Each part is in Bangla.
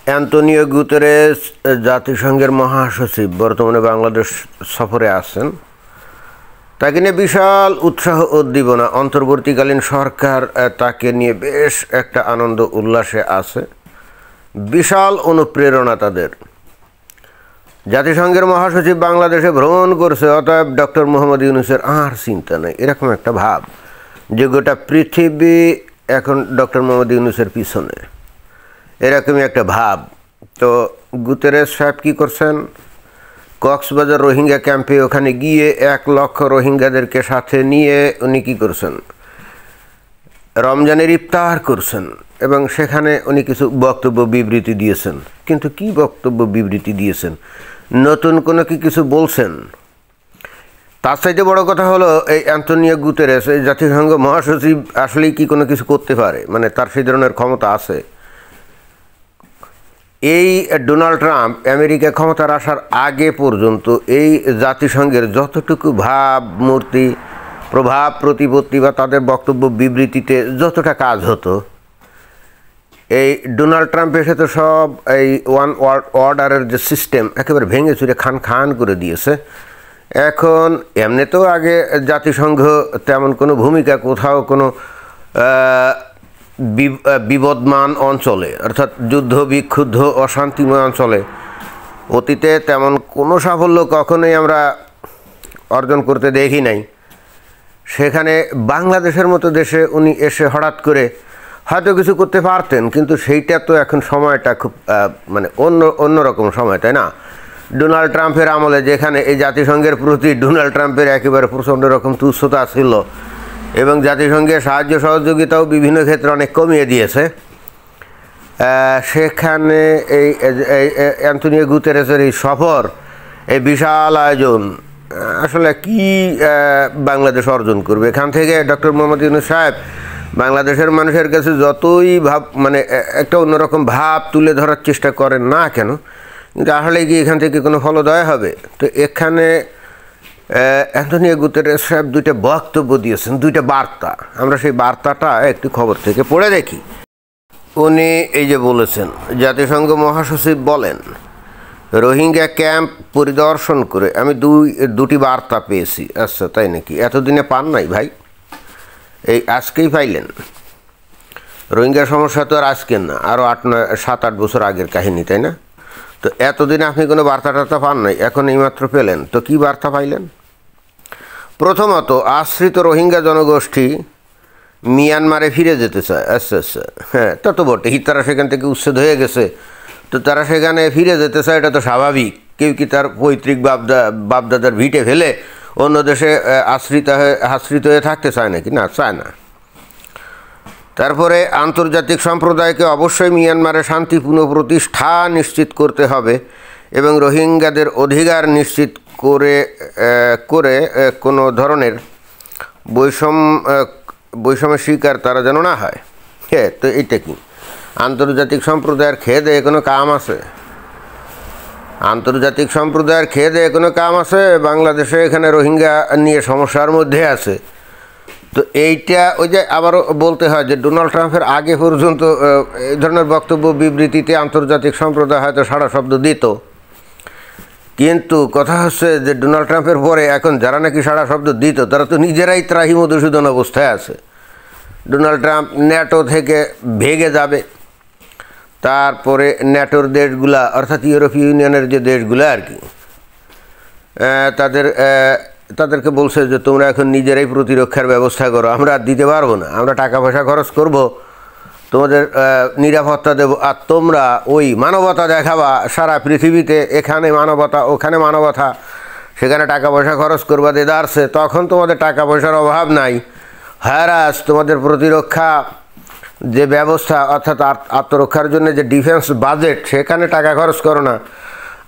অ্যান্তোনিও গুতেরেস জাতিসংঘের মহাসচিব বর্তমানে বাংলাদেশ সফরে আছেন। তাকে নিয়ে বিশাল উৎসাহ উদ্দীপনা, অন্তর্বর্তীকালীন সরকার তাকে নিয়ে বেশ একটা আনন্দ উল্লাসে আছে, বিশাল অনুপ্রেরণা তাদের। জাতিসংঘের মহাসচিব বাংলাদেশে ভ্রমণ করছে, অতএব ডক্টর মোহাম্মদ ইউনূসের আর চিন্তা নেই, এরকম একটা ভাব যে গোটা পৃথিবী এখন ডক্টর মোহাম্মদ ইউনূসের পিছনে, এরকমই একটা ভাব। তো গুতেরেস সাহেব কী করছেন, কক্সবাজার রোহিঙ্গা ক্যাম্পে ওখানে গিয়ে 1 লক্ষ রোহিঙ্গাদেরকে সাথে নিয়ে উনি কী করছেন, রমজানের ইফতার করছেন এবং সেখানে উনি কিছু বক্তব্য বিবৃতি দিয়েছেন। কিন্তু কি বক্তব্য বিবৃতি দিয়েছেন, নতুন কোনো কিছু বলছেন? তার চাইতে বড় কথা হলো এই অ্যান্তোনিও গুতেরেস, এই জাতিসংঘ মহাসচিব আসলেই কি কোনো কিছু করতে পারে, মানে তার সেই ধরনের ক্ষমতা আছে? এই ডোনাল্ড ট্রাম্প আমেরিকা ক্ষমতার আসার আগে পর্যন্ত এই জাতিসংঘের যতটুকু ভাবমূর্তি, প্রভাব প্রতিপত্তি বা তাদের বক্তব্য বিবৃতিতে যতটা কাজ হতো, এই ডোনাল্ড ট্রাম্প এসে তো সব এই ওয়ান ওয়ার্ল্ড অর্ডারের যে সিস্টেম একেবারে ভেঙে চুরে খান খান করে দিয়েছে। এখন এমনিতেও আগে জাতিসংঘ তেমন কোনো ভূমিকা কোথাও কোনো বিবদমান অঞ্চলে, অর্থাৎ যুদ্ধ বিক্ষুব্ধ অশান্তিময় অঞ্চলে অতীতে তেমন কোনো সাফল্য কখনোই আমরা অর্জন করতে দেখি নাই। সেখানে বাংলাদেশের মতো দেশে উনি এসে হঠাৎ করে হয়তো কিছু করতে পারতেন, কিন্তু সেইটা তো এখন সময়টা খুব মানে অন্যরকম সময়, তাই না? ডোনাল্ড ট্রাম্পের আমলে যেখানে এই জাতিসংঘের প্রতি ডোনাল্ড ট্রাম্পের একেবারে প্রচণ্ড রকম তুচ্ছতা ছিল এবং জাতিসংঘের সাহায্য সহযোগিতাও বিভিন্ন ক্ষেত্রে অনেক কমিয়ে দিয়েছে, সেখানে এই অ্যান্তোনিও গুতেরেসের এই সফর, এই বিশাল আয়োজন আসলে কি বাংলাদেশ অর্জন করবে? এখান থেকে ডক্টর মোহাম্মদ ইউনূস সাহেব বাংলাদেশের মানুষের কাছে যতই মানে একটা অন্যরকম ভাব তুলে ধরার চেষ্টা করেন না কেন, কিন্তু আসলে কি এখান থেকে কোনো ফলদায় হবে? তো এখানে অ্যান্তোনিও গুতেরেস সাহেব 2টা বক্তব্য দিয়েছেন, 2টা বার্তা। আমরা সেই বার্তাটা একটু খবর থেকে পড়ে দেখি। উনি এই যে বলেছেন, জাতিসংঘ মহাসচিব বলেন, রোহিঙ্গা ক্যাম্প পরিদর্শন করে আমি 2টি বার্তা পেয়েছি। আচ্ছা, তাই নাকি? এতদিনে পান নাই ভাই, এই আজকেই পাইলেন? রোহিঙ্গা সমস্যা তো আর আজকের না, আরও 7-8 বছর আগের কাহিনী, তাই না? তো এতদিনে আপনি কোনো বার্তা টার্তা পান নাই, এখন এইমাত্র পেলেন। তো কি বার্তা পাইলেন? প্রথমত, আশ্রিত রোহিঙ্গা জনগোষ্ঠী মিয়ানমারে ফিরে যেতে চায়। আচ্ছা আচ্ছা, হ্যাঁ, তা তো বটেই, তারা সেখান থেকে উচ্ছেদ হয়ে গেছে, তো তারা সেখানে ফিরে যেতে চায়, এটা তো স্বাভাবিক। কেউ কি তার পৈতৃক বাপদাদার ভিটে ফেলে অন্য দেশে আশ্রিত হয়ে থাকতে চায় নাকি? না, চায় না। তারপরে আন্তর্জাতিক সম্প্রদায়কে অবশ্যই মিয়ানমারে শান্তি পুনঃপ্রতিষ্ঠা নিশ্চিত করতে হবে এবং রোহিঙ্গাদের অধিকার নিশ্চিত করে কোনো ধরনের বৈষম্যের শিকার তারা যেন না হয়। হ্যাঁ, তো এইটা কি আন্তর্জাতিক সম্প্রদায়ের খেয়ে দেয়ে কোনো কাম আছে? আন্তর্জাতিক সম্প্রদায়ের খেয়ে দেয়ে কোনো কাম আছে? বাংলাদেশে এখানে রোহিঙ্গা নিয়ে সমস্যার মধ্যে আছে। তো এইটা ওই যে আবারও বলতে হয় যে ডোনাল্ড ট্রাম্পের আগে পর্যন্ত এই ধরনের বক্তব্য বিবৃতিতে আন্তর্জাতিক সম্প্রদায় হয়তো সাড়া শব্দ দিত, কিন্তু কথা হচ্ছে যে ডোনাল্ড ট্রাম্পের পরে এখন যারা নাকি সাড়া শব্দ দিত তারা তো নিজেরাই ত্রাহি মধুসূদন অবস্থায় আছে। ডোনাল্ড ট্রাম্প ন্যাটো থেকে ভেগে যাবে, তারপরে ন্যাটোর দেশগুলা অর্থাৎ ইউরোপীয় ইউনিয়নের যে দেশগুলো আর কি, তাদেরকে বলছে যে তোমরা এখন নিজেরাই প্রতিরক্ষার ব্যবস্থা করো, আমরা আর দিতে পারবো না, আমরা টাকা পয়সা খরচ করব, তোমাদের নিরাপত্তা দেব, আর তোমরা ওই মানবতা দেখাবা সারা পৃথিবীতে, এখানে মানবতা ওখানে মানবতা, সেখানে টাকা পয়সা খরচ করবা দেদারসে, তখন তোমাদের টাকা পয়সার অভাব নাই। হ্যারাস তোমাদের প্রতিরক্ষা যে ব্যবস্থা অর্থাৎ আত্মরক্ষার জন্য যে ডিফেন্স বাজেট, সেখানে টাকা খরচ করো না,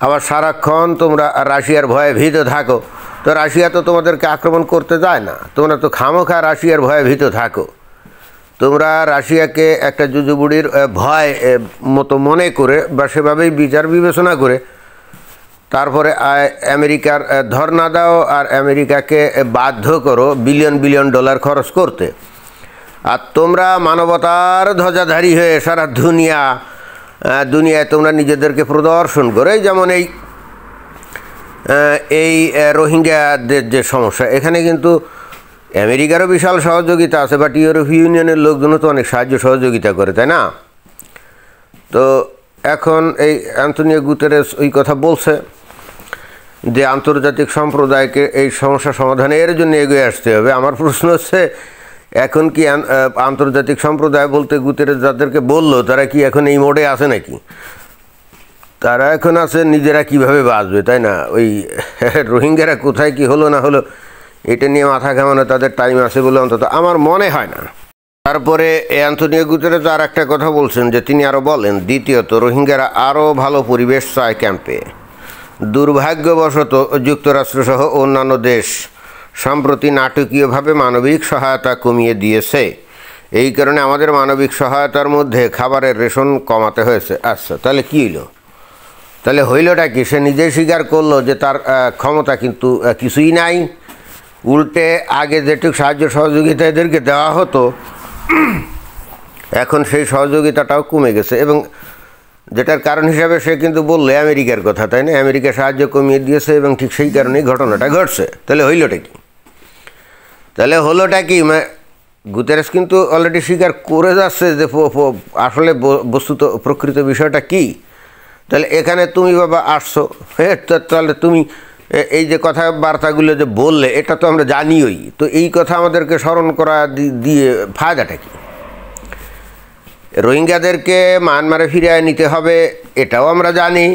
আবার সারাক্ষণ তোমরা রাশিয়ার ভয়ে ভীত থাকো। তো রাশিয়া তো তোমাদেরকে আক্রমণ করতে যায় না, তোমরা তো খামোখা রাশিয়ার ভয়ে ভীত থাকো। তোমরা রাশিয়াকে একটা জুজুবুড়ির ভয় মতো মনে করে বা সেভাবেই বিচার বিবেচনা করে তারপরে আমেরিকার ধর্ণা দাও আর আমেরিকাকে বাধ্য করো বিলিয়ন বিলিয়ন ডলার খরচ করতে। আর তোমরা মানবতার ধ্বজাধারী হয়ে সারা দুনিয়া দুনিয়ায় তোমরা নিজেদেরকে প্রদর্শন করে। যেমন এই রোহিঙ্গাদের যে সমস্যা, এখানে কিন্তু আমেরিকারও বিশাল সহযোগিতা আছে, বাট ইউরোপীয় ইউনিয়নের লোকজনও তো অনেক সাহায্য সহযোগিতা করে, তাই না? তো এখন এই অ্যান্তোনিও গুতেরেস ওই কথা বলছে যে আন্তর্জাতিক সম্প্রদায়কে এই সমস্যা সমাধানের জন্য এগিয়ে আসতে হবে। আমার প্রশ্ন হচ্ছে, এখন কি আন্তর্জাতিক সম্প্রদায় বলতে গুতেরেস যাদেরকে বললো তারা কি এখন এই মোডে আছে নাকি? তারা এখন আছে নিজেরা কিভাবে বাঁচবে, তাই না? ওই রোহিঙ্গারা কোথায় কি হলো না হলো এটা নিয়ে মাথা ঘামানো তাদের টাইম আছে বলে অন্তত আমার মনে হয় না। তারপরে অ্যান্তোনিও গুতেরেস আর একটা কথা বলছেন যে তিনি আরও বলেন, দ্বিতীয়ত রোহিঙ্গারা আরও ভালো পরিবেশ চায় ক্যাম্পে। দুর্ভাগ্যবশত যুক্তরাষ্ট্রসহ অন্যান্য দেশ সম্প্রতি নাটকীয়ভাবে মানবিক সহায়তা কমিয়ে দিয়েছে। এই কারণে আমাদের মানবিক সহায়তার মধ্যে খাবারের রেশন কমাতে হয়েছে। আচ্ছা, তাহলে কী হইল? তাহলে হইলটা কি? সে নিজেই স্বীকার করলো যে তার ক্ষমতা কিন্তু কিছুই নাই। উল্টে আগে যেটুকু সাহায্য সহযোগিতা এদেরকে দেওয়া হতো, এখন সেই সহযোগিতাটাও কমে গেছে। এবং যেটার কারণ হিসাবে সে কিন্তু বললে আমেরিকার কথা, তাই না? আমেরিকা সাহায্য কমিয়ে দিয়েছে এবং ঠিক সেই কারণেই ঘটনাটা ঘটছে। তাহলে হইলটা কি? তাহলে হলোটা কি? গুতেরেস কিন্তু অলরেডি স্বীকার করে যাচ্ছে যে আসলে বস্তুত প্রকৃত বিষয়টা কি। তাহলে এখানে তুমি বাবা আসছো, তাহলে তুমি এই যে কথাবার্তাগুলো যে বললে এটা তো আমরা জানিই। তো এই কথা আমাদেরকে স্মরণ করা দিয়ে ফায়দাটা কি? রোহিঙ্গাদেরকে মায়ানমারে ফিরিয়ে নিতে হবে এটাও আমরা জানি।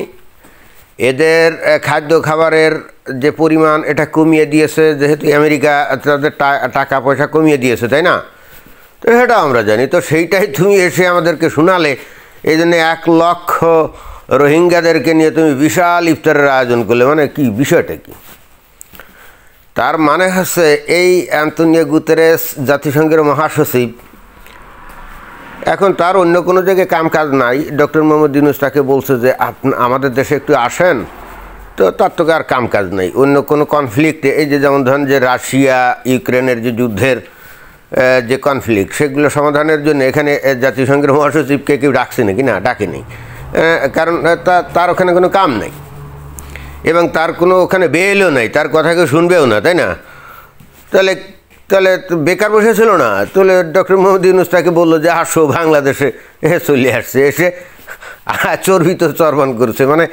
এদের খাদ্য খাবারের যে পরিমাণ এটা কমিয়ে দিয়েছে, যেহেতু আমেরিকা তাদের টাকা পয়সা কমিয়ে দিয়েছে, তাই না? তো সেটা আমরা জানি। তো সেইটাই তুমি এসে আমাদেরকে শোনালে। এই জন্য 1 লক্ষ রোহিঙ্গাদেরকে নিয়ে তুমি বিশাল ইফতারের আয়োজন করলে, মানে কি বিষয়টা কি? তার মানে হচ্ছে এই অ্যান্তোনিও গুতেরেস জাতিসংঘের মহাসচিব, এখন তার অন্য কোনো জায়গায় কাজ নাই। ডক্টর মোহাম্মদ ইউনূস তাকে বলছে যে আমাদের দেশে একটু আসেন, তো তার তো আর কাজ নাই। অন্য কোনো কনফ্লিক্টে, এই যে যেমন ধরেন যে রাশিয়া ইউক্রেনের যে যুদ্ধের যে কনফ্লিক্ট, সেগুলো সমাধানের জন্য এখানে জাতিসংঘের মহাসচিবকে কেউ ডাকছে নাকি? না, ডাকেনি। কারণ তার ওখানে কোনো কাম নেই এবং তার কোনো ওখানে বেলও নাই, তার কথা কেউ শুনবেও না, তাই না? তাহলে বেকার বসেছিল না? তাহলে ডক্টর মোহাম্মদ ইউনূস তাকে বললো যে আসো বাংলাদেশে, চলে আসছে, এসে চর্বিত চর্বণ করছে। মানে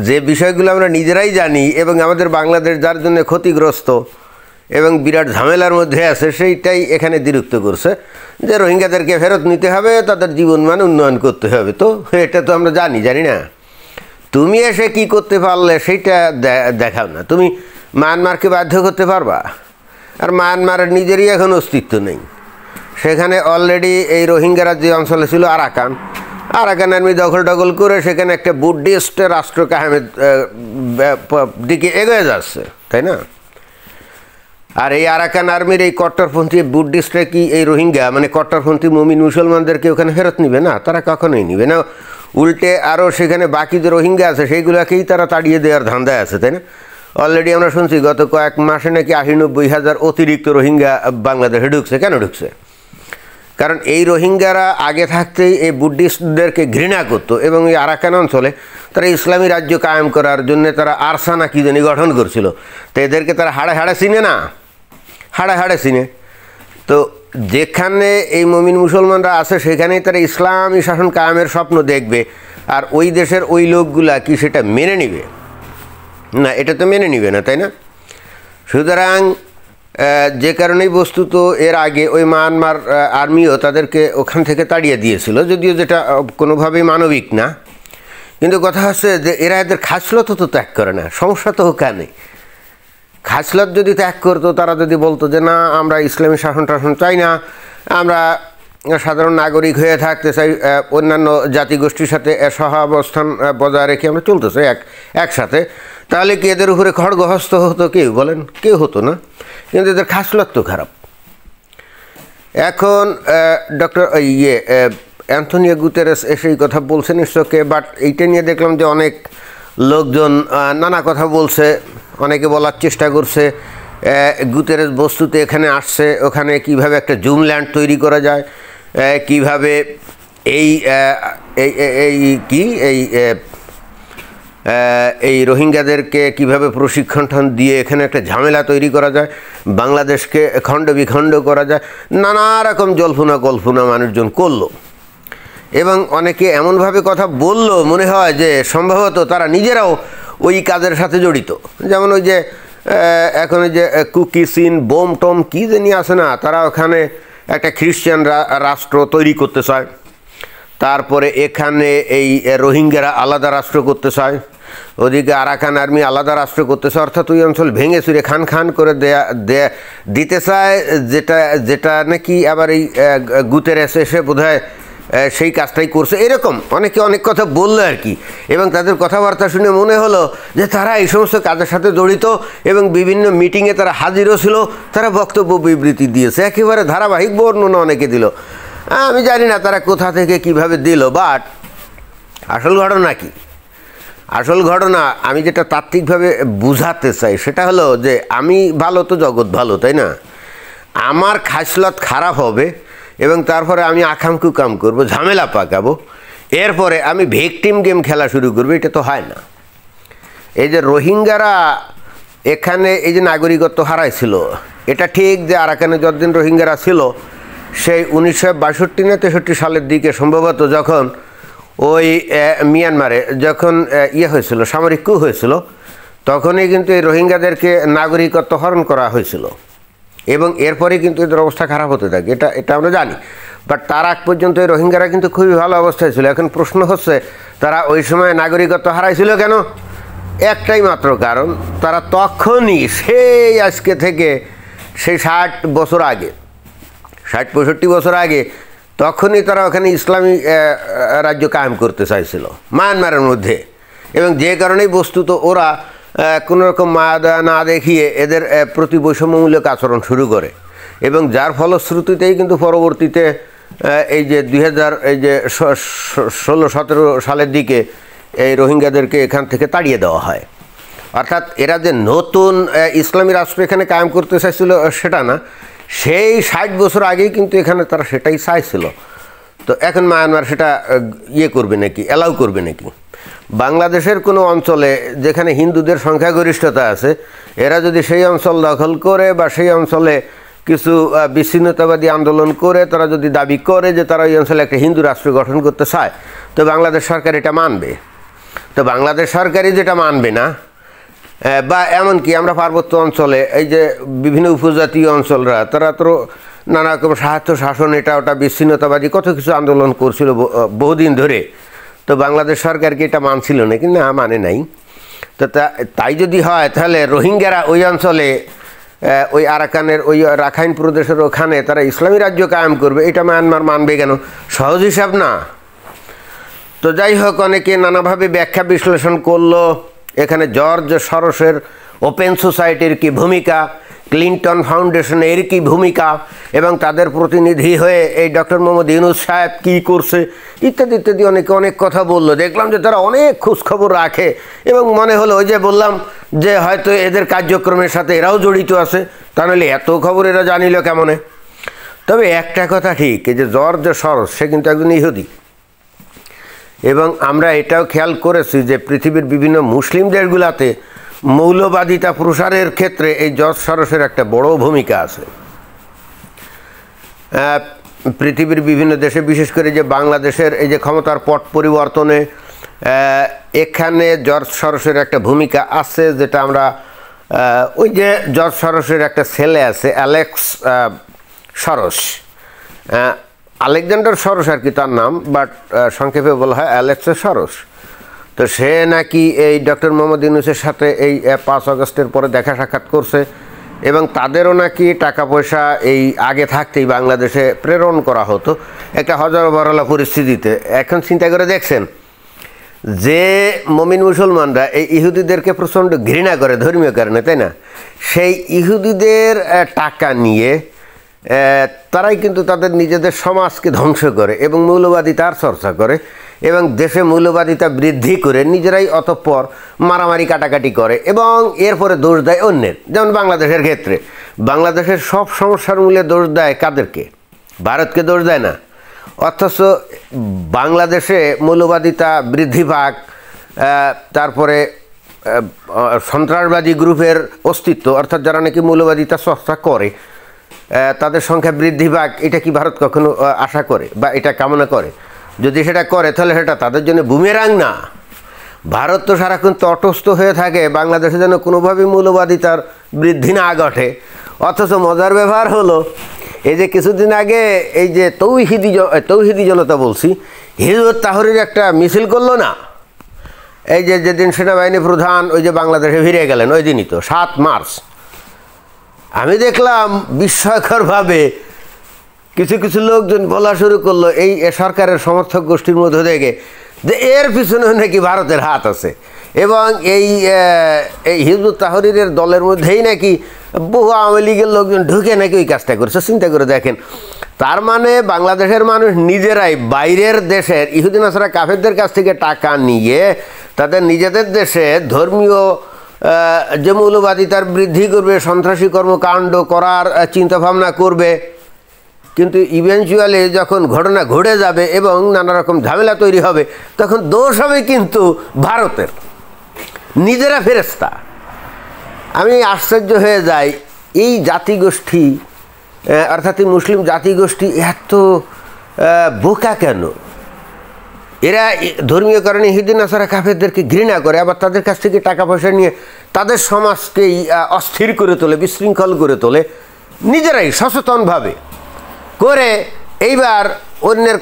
যে বিষয়গুলো আমরা নিজেরাই জানি এবং আমাদের বাংলাদেশ যার জন্য ক্ষতিগ্রস্ত এবং বিরাট ঝামেলার মধ্যে আছে, সেইটাই এখানে দ্বিরুক্ত করছে যে রোহিঙ্গাদেরকে ফেরত নিতে হবে, তাদের জীবনমান উন্নয়ন করতে হবে। তো এটা তো আমরা জানি না। তুমি এসে কি করতে পারলে সেইটা দেখাও না। তুমি মায়ানমারকে বাধ্য করতে পারবা? আর মায়ানমারের নিজেরই এখন অস্তিত্ব নেই। সেখানে অলরেডি এই রোহিঙ্গারা যে অঞ্চলে ছিল আরাকান আর্মি দখল করে সেখানে একটা বুদ্ধিস্ট রাষ্ট্র কায়েমের দিকে এগিয়ে যাচ্ছে, তাই না? আর এই আরাকান আর্মির এই কট্টরপন্থী বুদ্ধিস্টরা কি এই রোহিঙ্গা মানে কট্টরপন্থী মুমিন মুসলমানদেরকে ওখানে ফেরত নিবে না? তারা কখনোই নিবে না। উল্টে আরও সেখানে বাকি যে রোহিঙ্গা আছে সেইগুলোকেই তারা তাড়িয়ে দেওয়ার ধান্দায় আছে, তাই না? অলরেডি আমরা শুনছি গত কয়েক মাসে নাকি 80-90 হাজার অতিরিক্ত রোহিঙ্গা বাংলাদেশে ঢুকছে। কেন ঢুকছে? কারণ এই রোহিঙ্গারা আগে থাকতেই এই বুদ্ধিস্টদেরকে ঘৃণা করতো এবং এই আরাকান অঞ্চলে তারা ইসলামী রাজ্য কায়েম করার জন্য তারা আরসানা কি জানি গঠন করছিল। তো এদেরকে তারা হাড়ে চিনে না, হাড়ে চিনে। তো যেখানে এই মুমিন মুসলমানরা আছে সেখানেই তারা ইসলামী শাসন কায়েমের স্বপ্ন দেখবে। আর ওই দেশের ওই লোকগুলা কি সেটা মেনে নিবে? না, এটা তো মেনে নিবে না, তাই না? সুতরাং যে কারণেই বস্তুত এর আগে ওই মায়ানমার আর্মিও তাদেরকে ওখান থেকে তাড়িয়ে দিয়েছিল, যদিও যেটা কোনোভাবেই মানবিক না। কিন্তু কথা হচ্ছে যে এরা এদের খাসলত তো ত্যাগ করে না। সমস্যা তো ওখানে। খাসলত যদি ত্যাগ করতো, তারা যদি বলতো যে না আমরা ইসলামী শাসন টাসন চাই না, আমরা সাধারণ নাগরিক হয়ে থাকতে চাই, অন্যান্য জাতিগোষ্ঠীর সাথে সহাবস্থান বজায় রেখে আমরা চলতে চাই একসাথে, তাহলে কি এদের উপরে খড়গহস্ত হতো? কেউ বলেন, কেউ হতো না। কিন্তু এদের খাসলত তো খারাপ। এখন ডক্টর অ্যান্তোনিও গুতেরেস এসেই কথা বলছেন ইসকে, বাট এইটা নিয়ে দেখলাম যে অনেক লোকজন নানা কথা বলছে, অনেকে বলার চেষ্টা করছে গুতেরেস বস্তুতে এখানে আসছে, ওখানে কিভাবে একটা জুম ল্যান্ড তৈরি করা যায়, কিভাবে এই এই এই কি এই এই রোহিঙ্গাদেরকে কীভাবে প্রশিক্ষণ দিয়ে এখানে একটা ঝামেলা তৈরি করা যায়, বাংলাদেশকে খণ্ড বিখণ্ড করা যায়, নানা রকম জল্পনা কল্পনা মানুষজন করলো এবং অনেকে এমনভাবে কথা বলল মনে হয় যে সম্ভবত তারা নিজেরাও ওই কাজের সাথে জড়িত। যেমন ওই যে এখন ওই যে কুকি সিন বোম টম কী জানি আসে না, তারা ওখানে একটা খ্রিস্টান রাষ্ট্র তৈরি করতে চায়, তারপরে এখানে এই রোহিঙ্গারা আলাদা রাষ্ট্র করতে চায়, ওদিকে আরাকান আর্মি আলাদা রাষ্ট্র করতে চায়, অর্থাৎ ওই অঞ্চল ভেঙে চুরে খান খান করে দিতে চায়, যেটা নাকি আবার এই গুতেরেস এসে বোধহয় সেই কাজটাই করছে। এরকম অনেকে অনেক কথা বললো আর কি, এবং তাদের কথাবার্তা শুনে মনে হলো যে তারা এই সমস্ত কাজের সাথে জড়িত এবং বিভিন্ন মিটিংয়ে তারা হাজিরও ছিল, তারা বক্তব্য বিবৃতি দিয়েছে, একেবারে ধারাবাহিক বর্ণনা অনেকে দিল। আমি জানি না তারা কোথা থেকে কিভাবে দিল, বাট আসল ঘটনা কি? আসল ঘটনা আমি যেটা তাত্ত্বিকভাবে বুঝাতে চাই সেটা হলো যে আমি ভালো তো জগৎ ভালো, তাই না? আমার খাসলত খারাপ হবে এবং তারপরে আমি আকামকু কাম করবো, ঝামেলা পাকাবো, এরপরে আমি ভিকটিম গেম খেলা শুরু করবো, এটা তো হয় না। এই যে রোহিঙ্গারা এখানে এই যে নাগরিকত্ব হারাইছিল, এটা ঠিক যে আরাকানে যতদিন রোহিঙ্গারা ছিল সেই 1962 না 63 সালের দিকে সম্ভবত, যখন ওই মিয়ানমারে যখন হয়েছিল সামরিক কূ হয়েছিল, তখনই কিন্তু এই রোহিঙ্গাদেরকে নাগরিকত্ব হরণ করা হয়েছিল এবং এরপরে কিন্তু এদের অবস্থা খারাপ হতে থাকে, এটা আমরা জানি। বাট তার আগ পর্যন্ত এই রোহিঙ্গারা কিন্তু খুবই ভালো অবস্থায় ছিল। এখন প্রশ্ন হচ্ছে তারা ওই সময় নাগরিকত্ব হারাইছিল কেন? একটাই মাত্র কারণ, তারা তখনই সেই আজকে থেকে সেই 60 বছর আগে, 60-65 বছর আগে, তখনই তারা ওখানে ইসলামী রাজ্য কায়েম করতে চাইছিল মায়ানমারের মধ্যে, এবং যে কারণেই বস্তুত ওরা কোনো রকম মায়া দয়া না দেখিয়ে এদের প্রতি বৈষম্যমূলক আচরণ শুরু করে, এবং যার ফলশ্রুতিতেই কিন্তু পরবর্তীতে এই যে 2016-17 সালের দিকে এই রোহিঙ্গাদেরকে এখান থেকে তাড়িয়ে দেওয়া হয়। অর্থাৎ এরা যে নতুন ইসলামী রাষ্ট্র এখানে কায়েম করতে চাইছিল সেটা না, সেই 60 বছর আগেই কিন্তু এখানে তারা সেটাই চাইছিল। তো এখন মায়ানমার সেটা করবে নাকি, অ্যালাউ করবে নাকি? বাংলাদেশের কোনো অঞ্চলে যেখানে হিন্দুদের সংখ্যাগরিষ্ঠতা আছে, এরা যদি সেই অঞ্চল দখল করে বা সেই অঞ্চলে কিছু বিচ্ছিন্নতাবাদী আন্দোলন করে তারা যদি দাবি করে যে তারা ওই অঞ্চলে একটা হিন্দু রাষ্ট্র গঠন করতে চায়, তো বাংলাদেশ সরকার এটা মানবে? তো বাংলাদেশ সরকারই যেটা মানবে না, বা এমনকি আমরা পার্বত্য অঞ্চলে এই যে বিভিন্ন উপজাতীয় অঞ্চলরা, তারা তো নানা রকম স্বায়ত্ত শাসন এটা ওটা বিচ্ছিন্নতাবাদী কত কিছু আন্দোলন করছিল বহুদিন ধরে, তো বাংলাদেশ সরকার কি এটা মানছিল না? কিন্তু না, মানে নাই। তো তাই যদি হয় তাহলে রোহিঙ্গারা ওই অঞ্চলে ওই আরাকানের ওই রাখাইন প্রদেশের ওখানে তারা ইসলামী রাজ্য কায়েম করবে, এটা মায়ানমার মানবে কেন? সহজ হিসাব না। তো যাই হোক, অনেকে নানাভাবে ব্যাখ্যা বিশ্লেষণ করলো। এখানে জর্জ সরোসের ওপেন সোসাইটির কি ভূমিকা, ক্লিন্টন ফাউন্ডেশনের কি ভূমিকা, এবং তাদের প্রতিনিধি হয়ে এই ডক্টর মোহাম্মদ ইউনূস সাহেব কী করছে, ইত্যাদি ইত্যাদি অনেকে অনেক কথা বললো। দেখলাম যে তারা অনেক খোঁজখবর রাখে এবং মনে হলো ওই যে বললাম যে হয়তো এদের কার্যক্রমের সাথে এরাও জড়িত আছে, তাহলে এত খবর এরা জানিল কেমনে? তবে একটা কথা ঠিক, এই যে জর্জ সরোস সে কিন্তু একজন ইহুদি, এবং আমরা এটাও খেয়াল করেছি যে পৃথিবীর বিভিন্ন মুসলিম দেশগুলোতে মৌলবাদিতা প্রসারের ক্ষেত্রে এই জর্জ সরোসের একটা বড় ভূমিকা আছে। পৃথিবীর বিভিন্ন দেশে, বিশেষ করে যে বাংলাদেশের এই যে ক্ষমতার পট পরিবর্তনে এখানে জর্জ সরোসের একটা ভূমিকা আছে, যেটা আমরা ওই যে জর্জ সরোসের একটা ছেলে আছে অ্যালেক্স সরোস, আলেকজান্ডার সরোস আর কি তার নাম, বাট সংক্ষেপে বলা হয় অ্যালেক্স সরোস। তো সে নাকি এই ডক্টর মোহাম্মদ ইউনূসের সাথে এই 5 আগস্টের পরে দেখা সাক্ষাৎ করছে, এবং তাদেরও নাকি টাকা পয়সা এই আগে থাকতেই বাংলাদেশে প্রেরণ করা হতো একটা হজরবরলা পরিস্থিতিতে। এখন চিন্তা করে দেখছেন যে মুমিন মুসলমানরা এই ইহুদিদেরকে প্রচণ্ড ঘৃণা করে ধর্মীয় কারণে, তাই না? সেই ইহুদিদের টাকা নিয়ে তারাই কিন্তু তাদের নিজেদের সমাজকে ধ্বংস করে এবং মৌলবাদিতার চর্চা করে, এবং দেশে মৌলবাদিতা বৃদ্ধি করে নিজেরাই অতঃপর মারামারি কাটাকাটি করে এবং এরপরে দোষ দেয় অন্যের। যেমন বাংলাদেশের ক্ষেত্রে বাংলাদেশের সব সমস্যার মূলে দোষ দেয় কাদেরকে? ভারতকে দোষ দেয় না, অথচ বাংলাদেশে মৌলবাদিতা বৃদ্ধি পাক, তারপরে সন্ত্রাসবাদী গ্রুপের অস্তিত্ব, অর্থাৎ যারা নাকি মৌলবাদিতা চর্চা করে তাদের সংখ্যা বৃদ্ধি পাক, এটা কি ভারত কখনো আশা করে বা এটা কামনা করে? যদি সেটা করে তাহলে সেটা তাদের জন্য বুমেরাং না। ভারত তো সারাক্ষণ তটস্থ হয়ে থাকে বাংলাদেশে যেন কোনোভাবেই মৌলবাদিতার বৃদ্ধি না ঘটে। অথচ মজার ব্যাপার হলো, এই যে কিছুদিন আগে এই যে তৌহিদি জনতা বলছি, হিজবুত তাহরীর একটা মিছিল করলো না, এই যে যেদিন সেনাবাহিনী প্রধান ওই যে বাংলাদেশে ফিরে গেলেন, ওই দিনই তো 7 মার্চ। আমি দেখলাম বিস্ময়করভাবে কিছু কিছু লোকজন বলা শুরু করলো এই সরকারের সমর্থক গোষ্ঠীর মধ্যে থেকে যে এর পিছনে নাকি ভারতের হাত আছে, এবং এই হিজবুত তাহরীরের দলের মধ্যেই নাকি বহু আওয়ামী লীগের লোকজন ঢুকে নাকি ওই কাজটা করেছে। চিন্তা করে দেখেন, তার মানে বাংলাদেশের মানুষ নিজেরাই বাইরের দেশের ইহুদি নাসারা কাফেরদের কাছ থেকে টাকা নিয়ে তাদের নিজেদের দেশে ধর্মীয় যে মৌলবাদিতার বৃদ্ধি করবে, সন্ত্রাসী কর্মকাণ্ড করার চিন্তাভাবনা করবে। কিন্তু ইভেনচুয়ালি যখন ঘটনা ঘটে যাবে এবং নানা রকম ঝামেলা তৈরি হবে, তখন দোষ হবে কিন্তু ভারতের, নিজেরা ফেরেশতা। আমি আশ্চর্য হয়ে যাই, এই জাতিগোষ্ঠী অর্থাৎ মুসলিম জাতিগোষ্ঠী এত বোকা কেন? এরা ধর্মীয় কারণে ইহুদি নাসারা কাফেরদেরকে ঘৃণা করে, আবার তাদের কাছ থেকে টাকা পয়সা নিয়ে তাদের সমাজকেই অস্থির করে তোলে, বিশৃঙ্খল করে তোলে, নিজেরাই সচেতনভাবে করে এইবার অন্যের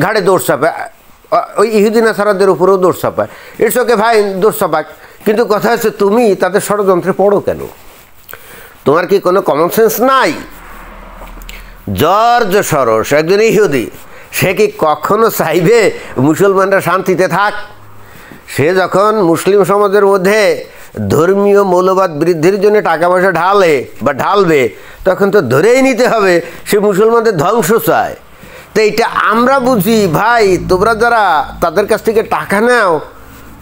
ঘাড়ে দোষ চাপায়, ওই ইহুদি নাসারাদের উপরেও দোষ চাপায়। ইটস ওকে ভাই, দোষ চাপাক, কিন্তু কথা হচ্ছে তুমি তাদের ষড়যন্ত্রে পড়ো কেন? তোমার কি কোনো কমন সেন্স নাই? জর্জ সরোস একজন ইহুদি, সে কি কখনো চাইবে মুসলমানরা শান্তিতে থাক? সে যখন মুসলিম সমাজের মধ্যে ধর্মীয় মৌলবাদ বৃদ্ধির জন্য টাকা পয়সা ঢালবে, তখন তো ধরেই নিতে হবে সে মুসলমানদের ধ্বংস চায়। তো এইটা আমরা বুঝি ভাই, তোমরা যারা তাদের কাছ থেকে টাকা নাও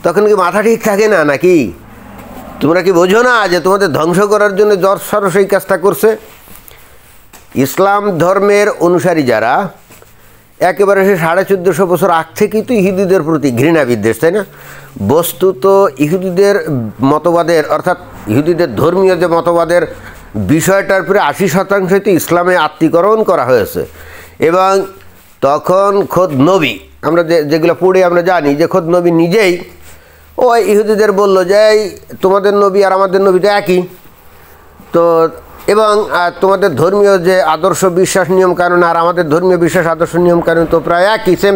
তখন কি মাথা ঠিক থাকে না নাকি? তোমরা কি বোঝো না যে তোমাদের ধ্বংস করার জন্য জর্জ সরোস এই কাজটা করছে? ইসলাম ধর্মের অনুসারী যারা, একেবারে সে 1450 বছর আগ থেকেই তো ইহুদিদের প্রতি ঘৃণা বিদ্বেষ, তাই না? বস্তুত ইহুদিদের মতবাদের, অর্থাৎ ইহুদিদের ধর্মীয় যে মতবাদের বিষয়টার উপরে 80% তো ইসলামে আত্মীকরণ করা হয়েছে। এবং তখন খোদ নবী, আমরা যেগুলো পড়ে আমরা জানি যে খোদ নবী নিজেই ওই ইহুদিদের বলল যে এই তোমাদের নবী আর আমাদের নবী তো একই, তো এবং তোমাদের ধর্মীয় যে আদর্শ বিশ্বাস নিয়মকানুন আর আমাদের ধর্মীয় বিশ্বাস আদর্শ নিয়মকানুন তো প্রায় একই, সেম,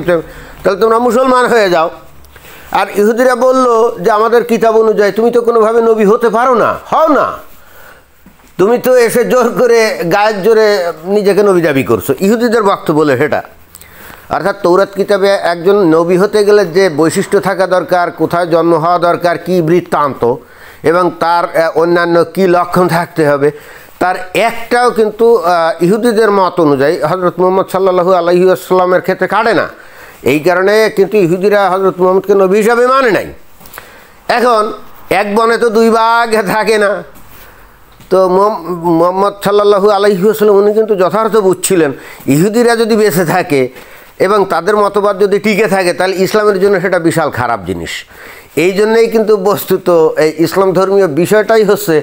তাহলে তোমরা মুসলমান হয়ে যাও। আর ইহুদিরা বলল যে আমাদের কিতাব অনুযায়ী তুমি তো কোনোভাবে নবী হতে পারো না, হও না, তুমি তো এসে জোর করে গায়ের জোরে নিজেকে নবী দাবি করছো। ইহুদিদের বক্তব্য বলে সেটা। অর্থাৎ তৌরাত কিতাবে একজন নবী হতে গেলে যে বৈশিষ্ট্য থাকা দরকার, কোথায় জন্ম হওয়া দরকার, কী বৃত্তান্ত এবং তার অন্যান্য কী লক্ষণ থাকতে হবে, তার একটাও কিন্তু ইহুদিদের মত অনুযায়ী হজরত মুহাম্মদ সাল্লাল্লাহু আলাইহি ওয়াসাল্লামের ক্ষেত্রে কাটে না। এই কারণে কিন্তু ইহুদিরা হজরত মুহাম্মদকে নবী হিসাবে মানে নাই। এখন এক বনে তো দুই বাঘ থাকে না, তো মুহাম্মদ সাল্লাল্লাহু আলাইহি ওয়াসাল্লাম উনি কিন্তু যথার্থ বুঝছিলেন ইহুদিরা যদি বেঁচে থাকে এবং তাদের মতবাদ যদি টিকে থাকে তাহলে ইসলামের জন্য সেটা বিশাল খারাপ জিনিস। এই জন্যেই কিন্তু বস্তুত এই ইসলাম ধর্মীয় বিষয়টাই হচ্ছে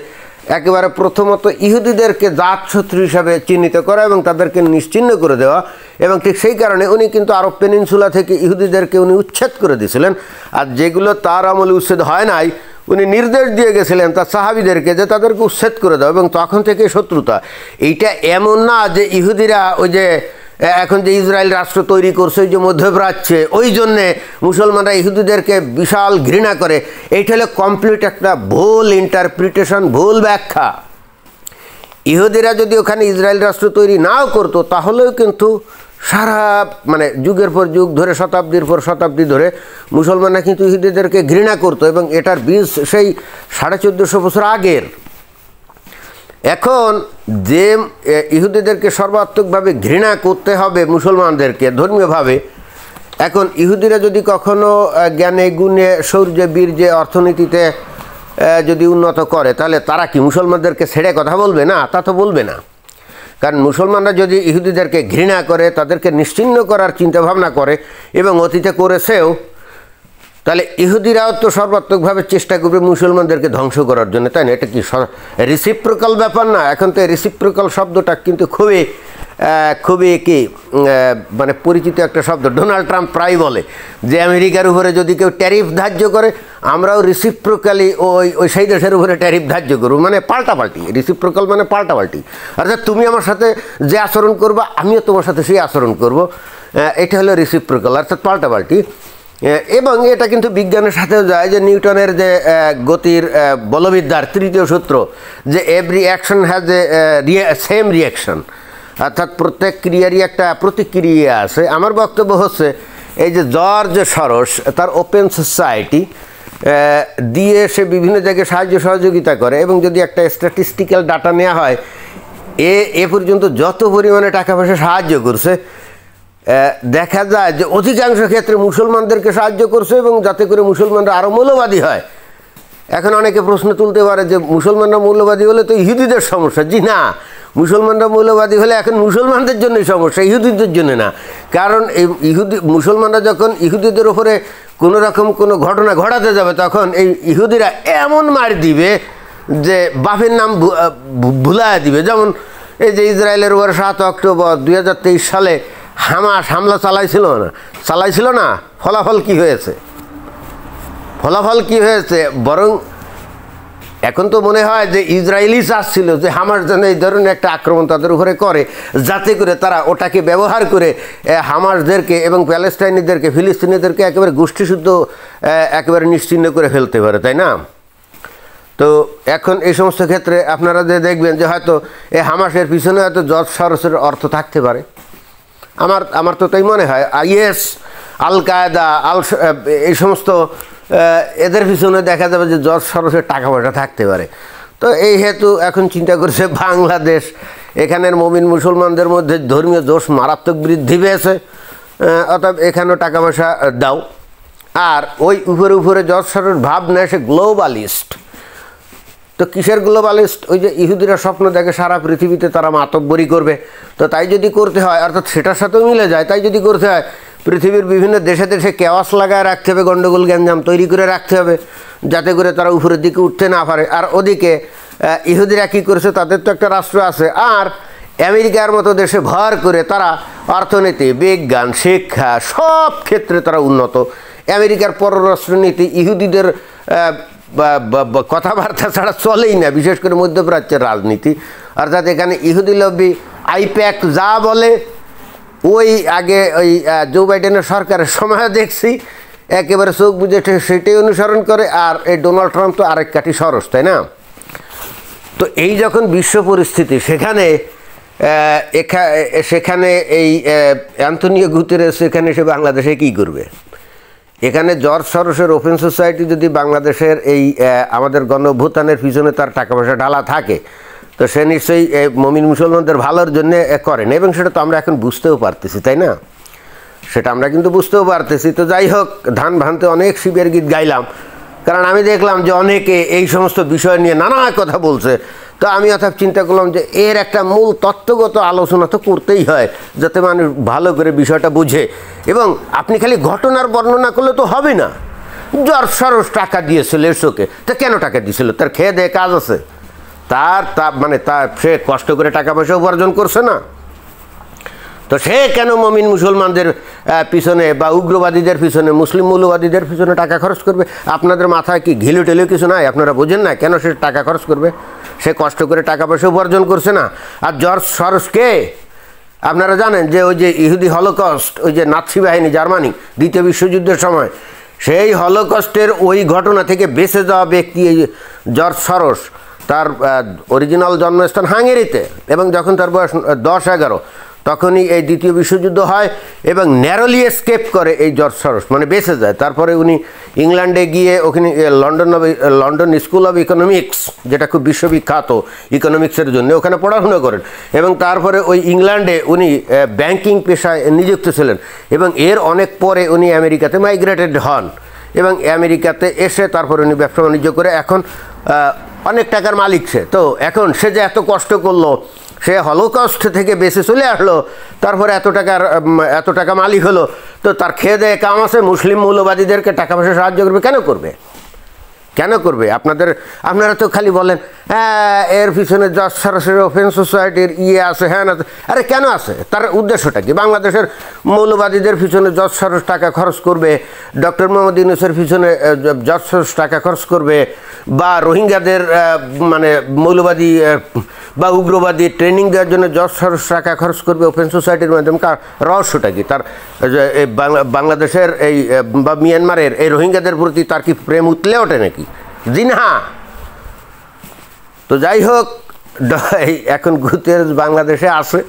একেবারে প্রথমত ইহুদিদেরকে জাতশত্রু হিসাবে চিহ্নিত করা এবং তাদেরকে নিশ্চিহ্ন করে দেওয়া। এবং ঠিক সেই কারণে উনি কিন্তু আরব পেনিনসুলা থেকে ইহুদিদেরকে উনি উচ্ছেদ করে দিয়েছিলেন। আর যেগুলো তার আমলে উচ্ছেদ হয় নাই, উনি নির্দেশ দিয়ে গেছিলেন তার সাহাবিদেরকে যে তাদেরকে উচ্ছেদ করে দাও, এবং তখন থেকে শত্রুতা। এইটা এমন না যে ইহুদিরা ওই যে এখন যে ইসরায়েল রাষ্ট্র তৈরি করছে ওই যে মধ্যপ্রাচ্যে, ওই জন্যে মুসলমানরা ইহুদিদেরকে বিশাল ঘৃণা করে। এইটা হলো কমপ্লিট একটা ভুল ইন্টারপ্রিটেশন, ভুল ব্যাখ্যা। ইহুদিরা যদি ওখানে ইসরায়েল রাষ্ট্র তৈরি নাও করতো তাহলেও কিন্তু সারা যুগের পর যুগ ধরে, শতাব্দীর পর শতাব্দী ধরে মুসলমানরা কিন্তু ইহুদিদেরকে ঘৃণা করতো, এবং এটার বীজ সেই 1450 বছর আগের। এখন যে ইহুদিদেরকে সর্বাত্মকভাবে ঘৃণা করতে হবে মুসলমানদেরকে ধর্মীয়ভাবে, এখন ইহুদিরা যদি কখনো জ্ঞানে গুণে শৌর্যে বীর্যে অর্থনীতিতে যদি উন্নত করে তাহলে তারা কি মুসলমানদেরকে ছেড়ে কথা বলবে না? তা তো বলবে না। কারণ মুসলমানরা যদি ইহুদিদেরকে ঘৃণা করে, তাদেরকে নিশ্চিহ্ন করার চিন্তাভাবনা করে এবং অতীতে করেছেও, তাহলে ইহুদিরাও তো সর্বাত্মকভাবে চেষ্টা করবে মুসলমানদেরকে ধ্বংস করার জন্য, তাই না? এটা কি রিসিপ্রোকাল ব্যাপার না? এখন তো রিসিপ্রোকাল শব্দটা কিন্তু খুবই কি মানে পরিচিত একটা শব্দ। ডোনাল্ড ট্রাম্প প্রায় বলে যে আমেরিকার উপরে যদি কেউ ট্যারিফ ধার্য করে, আমরাও রিসিপ্রোকালি ওই সেই দেশের উপরে ট্যারিফ ধার্য করব, মানে পাল্টাপাল্টি। রিসিপ্রোকাল মানে পাল্টাপাল্টি, অর্থাৎ তুমি আমার সাথে যে আচরণ করবা আমিও তোমার সাথে সেই আচরণ করব। এটা হলো রিসিপ্রোকাল, অর্থাৎ পাল্টাপাল্টি। এবং এটা কিন্তু বিজ্ঞানের সাথেও যায়, যে নিউটনের যে গতির বলবিদ্যার তৃতীয় সূত্র, যে every action has a same reaction, অর্থাৎ প্রত্যেক ক্রিয়ারই একটা প্রতিক্রিয়া আছে। আমার বক্তব্য হচ্ছে এই যে জর্জ সরোস তার ওপেন সোসাইটি দিয়ে সে বিভিন্ন জায়গায় সাহায্য সহযোগিতা করে, এবং যদি একটা স্ট্যাটিস্টিক্যাল ডাটা নেওয়া হয়, এ পর্যন্ত যত পরিমাণে টাকা পয়সা সাহায্য করছে, দেখা যায় যে অধিকাংশ ক্ষেত্রে মুসলমানদেরকে সাহায্য করছে, এবং যাতে করে মুসলমানরা আরও মৌলবাদী হয়। এখন অনেকে প্রশ্ন তুলতে পারে যে মুসলমানরা মৌলবাদী হলে তো ইহুদিদের সমস্যা। জি না, মুসলমানরা মৌলবাদী হলে এখন মুসলমানদের জন্যই সমস্যা, ইহুদিদের জন্য না। কারণ এই মুসলমানরা যখন ইহুদিদের ওপরে কোনো রকম কোনো ঘটনা ঘটাতে যাবে, তখন এই ইহুদিরা এমন মার দিবে যে বাপের নাম ভুলায় দিবে। যেমন এই যে ইসরায়েলের উপর 7 অক্টোবর 2023 সালে হামাস হামলা চালাইছিল না, ফলাফল কি হয়েছে? বরং এখন তো মনে হয় যে ইসরায়েলি চাচ্ছিল যে হামাস যেন এই ধরনের একটা আক্রমণ তাদের উপরে করে, যাতে করে তারা ওটাকে ব্যবহার করে হামাসদেরকে এবং প্যালেস্টাইনিদেরকে, ফিলিস্তিনিদেরকে একেবারে গোষ্ঠীশুদ্ধ একেবারে নিশ্চিহ্ন করে ফেলতে পারে, তাই না? তো এখন এই সমস্ত ক্ষেত্রে আপনারা যে দেখবেন যে হয়তো এই হামাসের পিছনে হয়তো জর্জ সরোসের অর্থ থাকতে পারে। আমার তো তাই মনে হয়। আইএস, আল কায়দা, এই সমস্ত এদের পিছনে দেখা যাবে যে জর্জ সরোসের টাকা পয়সা থাকতে পারে। তো এই হেতু এখন চিন্তা করছে বাংলাদেশ, এখানের মুমিন মুসলমানদের মধ্যে ধর্মীয় দোষ মারাত্মক বৃদ্ধি পেয়েছে, অর্থাৎ এখানেও টাকা পয়সা দাও। আর ওই উপরে জর্জ সরোস ভাব নেয় সে গ্লোবালিস্ট। তো কিসের গ্লোবালিস্ট? ওই যে ইহুদিরা স্বপ্ন দেখে সারা পৃথিবীতে তারা মাতব্বরি করবে। তো তাই যদি করতে হয়, অর্থাৎ সেটার সাথেও মিলে যায়, তাই যদি করতে হয় পৃথিবীর বিভিন্ন দেশে দেশে কেওয়াস লাগায় রাখতে হবে, গণ্ডগোল গ্যাঞ্জাম তৈরি করে রাখতে হবে, যাতে করে তারা উপরের দিকে উঠতে না পারে। আর ওদিকে ইহুদিরা কী করেছে, তাদের তো একটা রাষ্ট্র আছে, আর আমেরিকার মতো দেশে ভর করে তারা অর্থনীতি, বিজ্ঞান, শিক্ষা সব ক্ষেত্রে তারা উন্নত। আমেরিকার পররাষ্ট্রনীতি ইহুদিদের কথাবার্তা ছাড়া চলেই না, বিশেষ করে মধ্যপ্রাচ্যের রাজনীতি। অর্থাৎ এখানে ইহুদি লব্বি আইপ্যাক যা বলে, ওই আগে ওই জো বাইডেনের সরকারের সময় দেখছি একেবারে চোখ বুঝে সেটাই অনুসরণ করে। আর এই ডোনাল্ড ট্রাম্প তো আরেক কাঠি সরস, তাই না? তো এই যখন বিশ্ব পরিস্থিতি, সেখানে এই অ্যান্টনিও গুতেরেস এখানে সে বাংলাদেশে কী করবে? এখানে জর্জ সরোসের ওপেন সোসাইটি যদি বাংলাদেশের এই আমাদের গণঅভ্যুত্থানের পিছনে তার টাকা পয়সা ঢালা থাকে, তো সে নিশ্চয়ই মুমিন মুসলমানদের ভালোর জন্য করেন, এবং সেটা তো আমরা এখন বুঝতেও পারতেছি, তাই না? সেটা আমরা কিন্তু বুঝতেও পারতেছি। তো যাই হোক, ধান ভানতে অনেক শিবের গীত গাইলাম, কারণ আমি দেখলাম যে অনেকে এই সমস্ত বিষয় নিয়ে নানা কথা বলছে। তো আমি অর্থাৎ চিন্তা করলাম যে এর একটা মূল তত্ত্বগত আলোচনা তো করতেই হয়, যাতে মানুষ ভালো করে বিষয়টা বুঝে। এবং আপনি খালি ঘটনার বর্ণনা করলে তো হবে না। জর্জ সরোস টাকা দিয়েছিল এসোকে, তা কেন টাকা দিয়েছিল? তার খেয়ে দেয়ে কাজ আছে, সে কষ্ট করে টাকা পয়সা উপার্জন করছে না? তো সে কেন মুমিন মুসলমানদের পিছনে বা উগ্রবাদীদের পিছনে, মুসলিম মৌলবাদীদের পিছনে টাকা খরচ করবে? আপনাদের মাথায় কি ঘিলু টেলেও কিছু নাই? আপনারা বোঝেন না কেন সে টাকা খরচ করবে? সে কষ্ট করে টাকা পয়সা উপার্জন করছে না? আর জর্জ সরোসকে আপনারা জানেন যে ওই যে ইহুদি হলোকস্ট, ওই যে নাৎসি বাহিনী জার্মানি দ্বিতীয় বিশ্বযুদ্ধের সময়, সেই হলোকস্টের ওই ঘটনা থেকে বেঁচে যাওয়া ব্যক্তি এই জর্জ সরোস। তার অরিজিনাল জন্মস্থান হাঙ্গেরিতে, এবং যখন তার বয়স 10-11 তখনই এই দ্বিতীয় বিশ্বযুদ্ধ হয়, এবং ন্যারোলি এসকেপ করে এই জর্জ সরোস, মানে বেঁচে যায়। তারপরে উনি ইংল্যান্ডে গিয়ে ওখানে লন্ডন স্কুল অফ ইকোনমিক্স, যেটা খুব বিশ্ববিখ্যাত ইকোনমিক্সের জন্য, ওখানে পড়াশোনা করেন, এবং তারপরে ওই ইংল্যান্ডে উনি ব্যাংকিং পেশায় নিযুক্ত ছিলেন, এবং এর অনেক পরে উনি আমেরিকাতে মাইগ্রেটেড হন, এবং আমেরিকাতে এসে তারপরে উনি ব্যবসা বাণিজ্য করে এখন অনেক টাকার মালিক সে। তো এখন সে যে এত কষ্ট করলো, সে হলোকস্ট থেকে বেঁচে চলে আসলো, তারপরে এত টাকা মালিক হলো, তো তার খেয়ে দেয়ে কাম আছে, মুসলিম মৌলবাদীদেরকে টাকা পয়সা সাহায্য করবে? কেন করবে? আপনারা তো খালি বলেন হ্যাঁ এর পিছনে সরাসরি ওপেন সোসাইটির আছে, হ্যাঁ না, আরে কেন আছে? তার উদ্দেশ্যটা কি? বাংলাদেশের মৌলবাদীদের পিছনে যৎসরস টাকা খরচ করবে, ডক্টর মোহাম্মদ ইউনূসের পিছনে যৎসরস টাকা খরচ করবে, বা রোহিঙ্গাদের মানে মৌলবাদী বা উগ্রবাদী ট্রেনিং দেওয়ার জন্য যৎসরস টাকা খরচ করবে ওপেন সোসাইটির মাধ্যমে? রহস্যটা কি? তার বাংলাদেশের এই বা মিয়ানমারের এই রোহিঙ্গাদের প্রতি তার কি প্রেম উতলে ওঠে নাকি? জি না। তো যাই হোক, এখন গুতেরেস বাংলাদেশে আছে,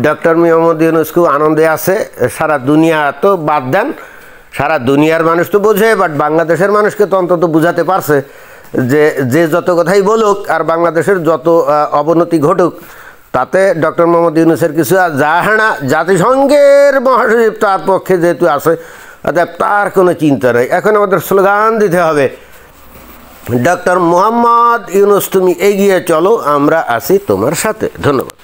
ডক্টর মোহাম্মদ ইউনূস খুব আনন্দে আছে। সারা দুনিয়া তো বাদ দেন, সারা দুনিয়ার মানুষ তো বোঝে, বাট বাংলাদেশের মানুষকে তো অন্তত বুঝাতে পারছে যে যত কথাই বলুক আর বাংলাদেশের যত অবনতি ঘটুক, তাতে ডক্টর মোহাম্মদ ইউনূসের কিছু যায় না। জাতিসংঘের মহাসচিব তার পক্ষে যেহেতু আছে, অর্থাৎ তার কোনো চিন্তা নেই। এখন আমাদের স্লোগান দিতে হবে, ডক্টর মোহাম্মদ ইউনূস তুমি এগিয়ে চলো, আমরা আছি তোমার সাথে। ধন্যবাদ।